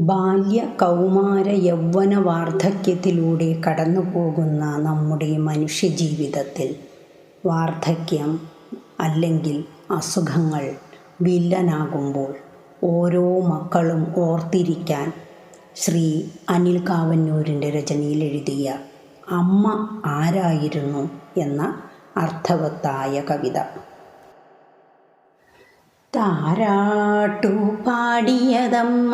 ബാല്യ കൗമാര യൗവന വാർദ്ധക്യത്തിലൂടെ കടന്നുപോകുന്ന നമ്മുടെ മനുഷ്യജീവിതത്തിൽ വാർദ്ധക്യം അല്ലെങ്കിൽ അസുഖങ്ങൾ വില്ലനാകുമ്പോൾ ഓരോ മക്കളും ഓർത്തിരിക്കാൻ ശ്രീ അനിൽ കാവന്നൂരിൻ്റെ രചനയിൽ എഴുതിയ അമ്മ ആരായിരുന്നു എന്ന അർത്ഥവത്തായ കവിത. താരാട്ടു പാടിയതമ്മ,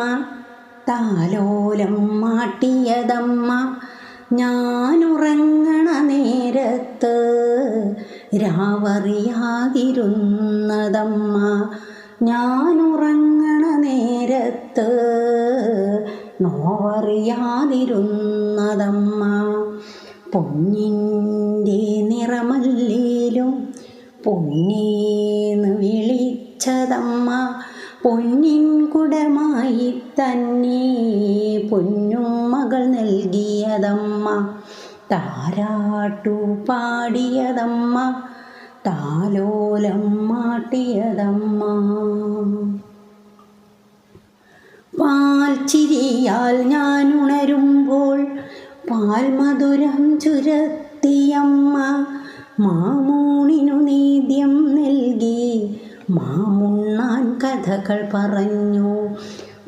താലോലം മാട്ടിയതമ്മ, ഞാനുറങ്ങണ നേരത്ത് രാവറിയാതിരുന്നതമ്മ, ഞാനുറങ്ങണ നേരത്ത് നോവറിയാതിരുന്നതമ്മ. പൊന്നിൻ്റെ നിറമല്ലേലും പൊന്നേന്ന് വിളിച്ചതമ്മ, പൊന്നിൻ കുടമായി തന്നെ പൊന്നും മകൾ നൽകിയതമ്മ. താരാട്ടു പാടിയതമ്മ, താലോലം മാട്ടിയതമ്മ. പാൽച്ചിരിയാൽ ഞാൻ ഉണരുമ്പോൾ പാൽമധുരം ചുരത്തിയമ്മ, മാമൂണിനു നേദ്യം നൽകി മാമുണ്ണാൻ കഥകൾ പറഞ്ഞു.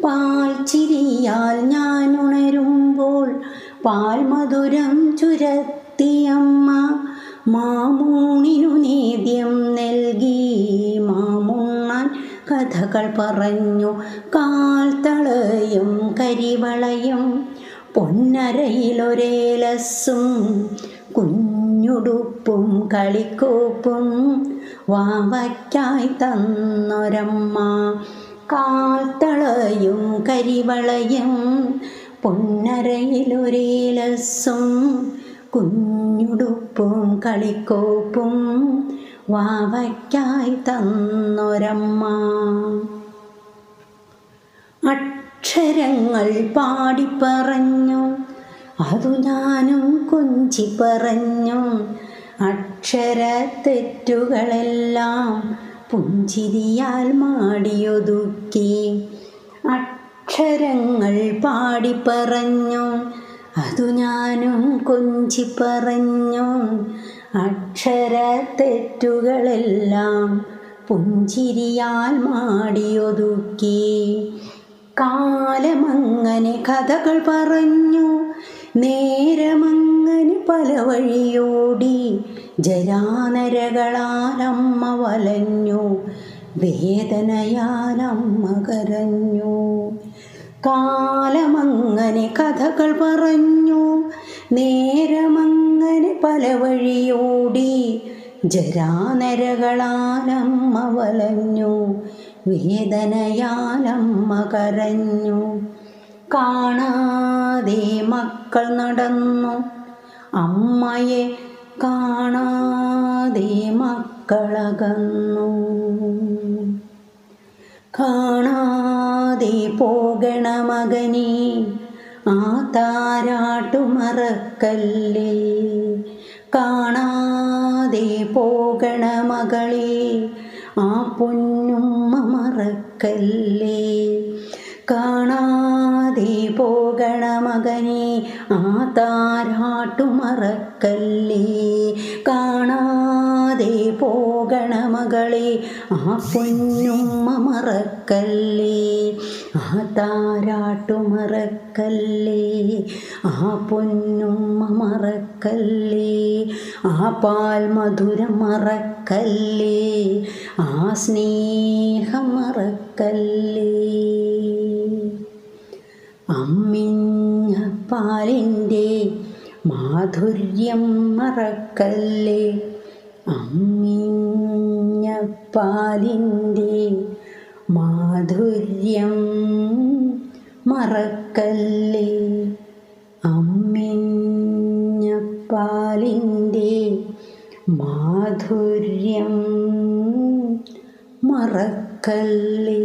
പാൽച്ചിരിയാൽ ഞാൻ ഉണരുമ്പോൾ പാൽമധുരം ചുരത്തിയമ്മ, മാമൂണിനു നേദ്യം നൽകി മാമുണ്ണാൻ കഥകൾ പറഞ്ഞു. കാൽത്തളയും കരിവളയും പൊന്നരയിലൊരേലസും കുഞ്ഞുടുപ്പും കളിക്കോപ്പും വാവയ്ക്കായി തന്നൊരമ്മ. കാൽത്തളയും കരിവളയും പൊന്നരയിലൊരേലസും കുഞ്ഞുടുപ്പും കളിക്കോപ്പും വാവയ്ക്കായി തന്നൊരമ്മ. അക്ഷരങ്ങൾ പാടിപ്പറഞ്ഞു, അതു ഞാനും കൊഞ്ചിപ്പറഞ്ഞു, അക്ഷരത്തെറ്റുകളെല്ലാം പുഞ്ചിരിയാൽ മാടിയൊതുക്കി. അക്ഷരങ്ങൾ പാടിപ്പറഞ്ഞു, അതു ഞാനും കൊഞ്ചിപ്പറഞ്ഞു, അക്ഷരത്തെറ്റുകളെല്ലാം പുഞ്ചിരിയാൽ മാടിയൊതുക്കി. കാലമങ്ങനെ കഥകൾ പറഞ്ഞു, നേരമങ്ങനെ പല വഴിയോടി, ജരാനരകളാലമ്മ വലഞ്ഞു, വേദനയാലമ്മ കരഞ്ഞു. കാലമങ്ങനെ കഥകൾ പറഞ്ഞു, നേരമങ്ങനെ പല വഴിയോടി, ജരാനരകളാലമ്മ വലഞ്ഞു, വേദനയാലമ്മ കരഞ്ഞു. കാണാതെ മക്കൾ നടന്നു, അമ്മയെ കാണാതെ മക്കളകന്നു. കാണാതെ പോകണ മകനെ ആ താരാട്ടു മറക്കല്ലേ, കാണാതെ പോകണ മകളെ ആ പൊന്നുമ്മ മറക്കല്ലേ. കാണാതെ പോകണ മകനെ ആ താരാട്ടു മറക്കല്ലേ, കാണാതെ പോകണ മകളെ ആ പൊന്നുമ്മ മറക്കല്ലേ. ആ താരാട്ടു മറക്കല്ലേ, ആ പൊന്നുമ്മ മറക്കല്ലേ, ആ പാൽമധുരം മറക്കല്ലേ, ആ സ്നേഹം മറക്കല്ലേ. അമ്മിഞ്ഞ പാലിൻ്റെ മാധുര്യം മറക്കല്ലേ, അമ്മിഞ്ഞ പാലിൻ്റെ മാധുര്യം മറക്കല്ലേ, അമ്മിഞ്ഞ പാലിൻ്റെ മാധുര്യം മറക്കല്ലേ.